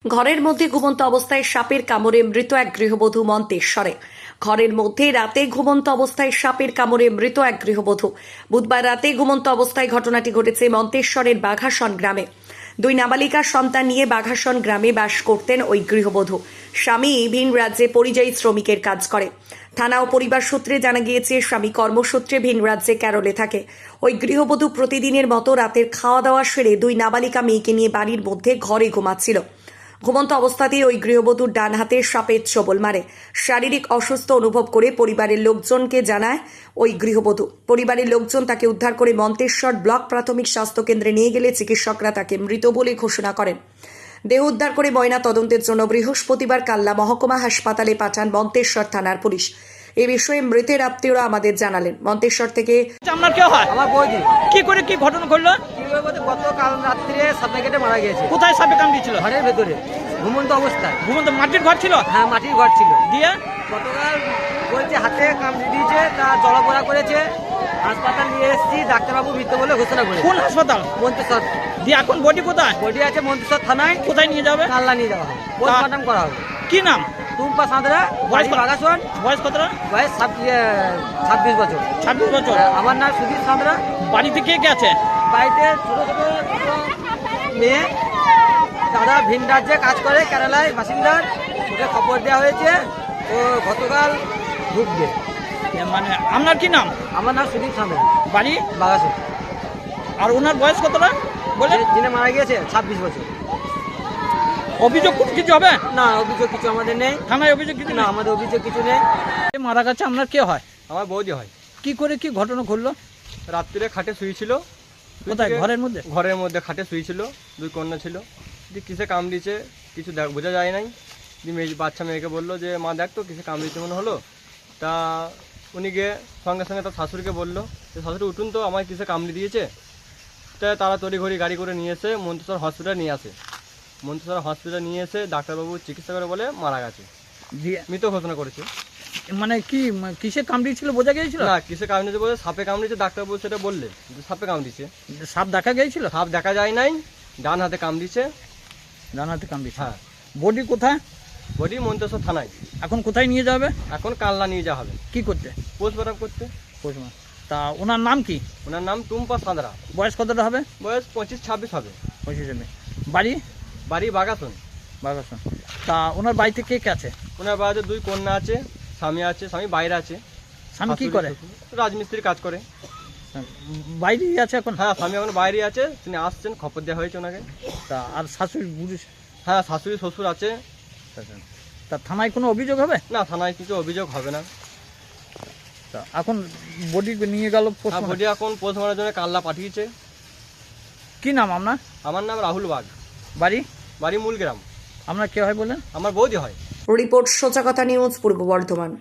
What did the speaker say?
ঘরের মধ্যে ঘুমন্ত অবস্থায় সাপের কামড়ে মৃত এক গৃহবধূ মন্তেশ্বরে। ঘরের মধ্যে রাতে ঘুমন্ত অবস্থায় সাপের কামড়ে মৃত এক গৃহবধূ। বুধবার রাতে ঘুমন্ত অবস্থায় ঘটনাটি ঘটেছে মন্তেশ্বরের বাঘাসন গ্রামে। দুই নাবালিকার সন্তান নিয়ে বাঘাসন গ্রামে বাস করতেন ওই গৃহবধূ। স্বামী ভিন রাজ্যে পরিযায়ী শ্রমিকের কাজ করে। থানা ও পরিবার সূত্রে জানা গিয়েছে, স্বামী কর্মসূত্রে ভিন রাজ্যে ক্যারলে থাকে। ওই গৃহবধূ প্রতিদিনের মতো রাতের খাওয়া দাওয়া সেরে দুই নাবালিকা মেয়েকে নিয়ে বাড়ির মধ্যে ঘরে ঘুমাচ্ছিল। ঘুমন্ত অবস্থাতেই ওই গৃহবধূর ডান হাতে সাপের ছোবল মারে। শারীরিক অসুস্থ অনুভব করে পরিবারের লোকজনকে জানায় ওই গৃহবধূ। পরিবারের লোকজন তাকে উদ্ধার করে মন্তেশ্বর ব্লক প্রাথমিক স্বাস্থ্য কেন্দ্রে নিয়ে গেলে চিকিৎসকরা তাকে মৃত বলে ঘোষণা করেন। দেহ উদ্ধার করে ময়না তদন্তের জন্য বৃহস্পতিবার কাল্লা মহকুমা হাসপাতালে পাঠান মন্তেশ্বর থানার পুলিশ। এ বিষয়ে মৃতের আত্মীয়রা আমাদের জানালেন। মন্তেশ্বর থেকে আপনার কেউ হয়? আমার বৌদি। কি করে কি ঘটনা ঘটলো? গতকাল রাত্রে সাপে কেটে মারা গিয়েছে। কোথায় সাপে কামড়িয়েছিল? ঘরের ভেতরে ঘুমন্ত অবস্থায়। ঘুমন্ত মাটির ঘর ছিল? হ্যাঁ, মাটির ঘর ছিল। দিয়ে গতকাল বলছে হাতে কামড়ে দিয়েছে, তা জলাপোড়া করেছে। হাসপাতাল নিয়ে এসেছি, ডাক্তারবাবু মৃত বলে ঘোষণা করেছে। কোন হাসপাতাল? মন্তেশ্বর। দিয়ে এখন বডি কোথায়? বডি আছে মন্তেশ্বর থানায়। কোথায় নিয়ে যাবে? কাল্লা নিয়ে যাওয়া হবে, পোস্টমর্টম করা হবে। কি নাম? টুম্পা সাঁতরা, বয়স বাড়ি বাগাসন। বয়স কতটা? বয়স 26 বছর। 26 বছর। আমার নাম সুধীর সাঁতরা। বাড়িতে কে কে আছে? বাড়িতে ছোট ছোট দুটো মেয়ে, দাদা ভিন রাজ্যে কাজ করে, কেরালায় বাসিন্দার। ওকে খবর দেওয়া হয়েছে, ও গতকাল ঢুকবে। মানে আপনার কি নাম? আমার নাম সুদীপ সাঁতরা, বাড়ি বাগাসন। আর ওনার বয়স কতটা বলে? যিনি মারা গিয়েছে 26 বছর। অভিযোগ কিছু হবে? না, অভিযোগ কিছু আমাদের নেই। থানায় অভিযোগ কিছু না, না? আমাদের অভিযোগ কিছু নেই। মারা গেছে, আপনার কে হয়? আমার বৌদি হয়। কি করে কি ঘটনা ঘটলো? রাত্রিরে খাটে শুয়েছিল। কোথায়? ঘরের মধ্যে? ঘরের মধ্যে খাটে শুয়েছিল, দুই কন্যা ছিল। দিয়ে কিসে কামড়িয়েছে কিছু বোঝা যায় নাই। দিয়ে বাচ্চা মেয়েকে বললো যে মা দেখ তো কিসে কামড়িয়েছে মনে হলো। তা উনি গিয়ে সঙ্গে সঙ্গে তার শাশুড়িকে বললো যে শাশুড়ি উঠুন তো, আমার কিসে কামড়ি দিয়েছে। তা তারা তড়িঘড়ি গাড়ি করে নিয়ে এসে মন্তেশ্বর হসপিটাল নিয়ে আসে। মন্তেশ্বর হসপিটাল নিয়ে এসে ডাক্তারবাবু চিকিৎসা করে বলে মারা গেছে, দিয়ে মৃত ঘোষণা করেছে। মানে কি কিসে কামড়িয়েছিল বোঝা গিয়েছিল? না, কিসে কামড়িয়েছে বলে সাপে কামড়িয়েছে, ডাক্তারবাবু সেটা বললে যে সাপে কামড়িয়েছে। সাপ দেখা গিয়েছিল? সাপ দেখা যায় নাই, ডান হাতে কামড়িয়েছে। ডান হাতে কামড়িয়েছে। হ্যাঁ। বডি কোথায়? বডি মন্তেশ্বর থানায়। এখন কোথায় নিয়ে যাবে? এখন কালনা নিয়ে যাওয়া হবে কি করতে? পোস্টমর্টম করতে। পোস্টমর্টম। তা ওনার নাম কি? ওনার নাম টুম্পা সাঁতরা। বয়স কতটা হবে? বয়স 25-26 হবে। 25 বাড়ি? বাড়ি বাগাসন। বাগাসন। তা ওনার বাড়িতে কে কে আছে? ওনার বাড়িতে দুই কন্যা আছে, স্বামী আছে। স্বামী বাইরে আছে। স্বামী কি শাশুড়ি করে? শ্বশুর রাজমিস্ত্রির কাজ করে। বাইরেই আছে এখন? হ্যাঁ, স্বামী এখন বাইরে আছে, তিনি আসছেন, খবর দেওয়া হয়েছে ওনাকে। তা আর শাশুড়ি বুড়ি? হ্যাঁ, শাশুড়ি শ্বশুর আছে। তা থানায় কোনো অভিযোগ হবে? না, থানায় কিছু অভিযোগ হবে না। তা এখন বডি নিয়ে গেল হ্যাঁ, বডি এখন পোস্টমর্টমের জন্য কালনা পাঠিয়েছে। কি নাম আপনার? আমার নাম রাহুল বাগ। বাড়ি? বাড়ি মূলগ্রাম। আপনার কে হয় বলেন? আমার বৌদি হয়। রিপোর্ট সোজা কথা নিউজ, পূর্ব বর্ধমান।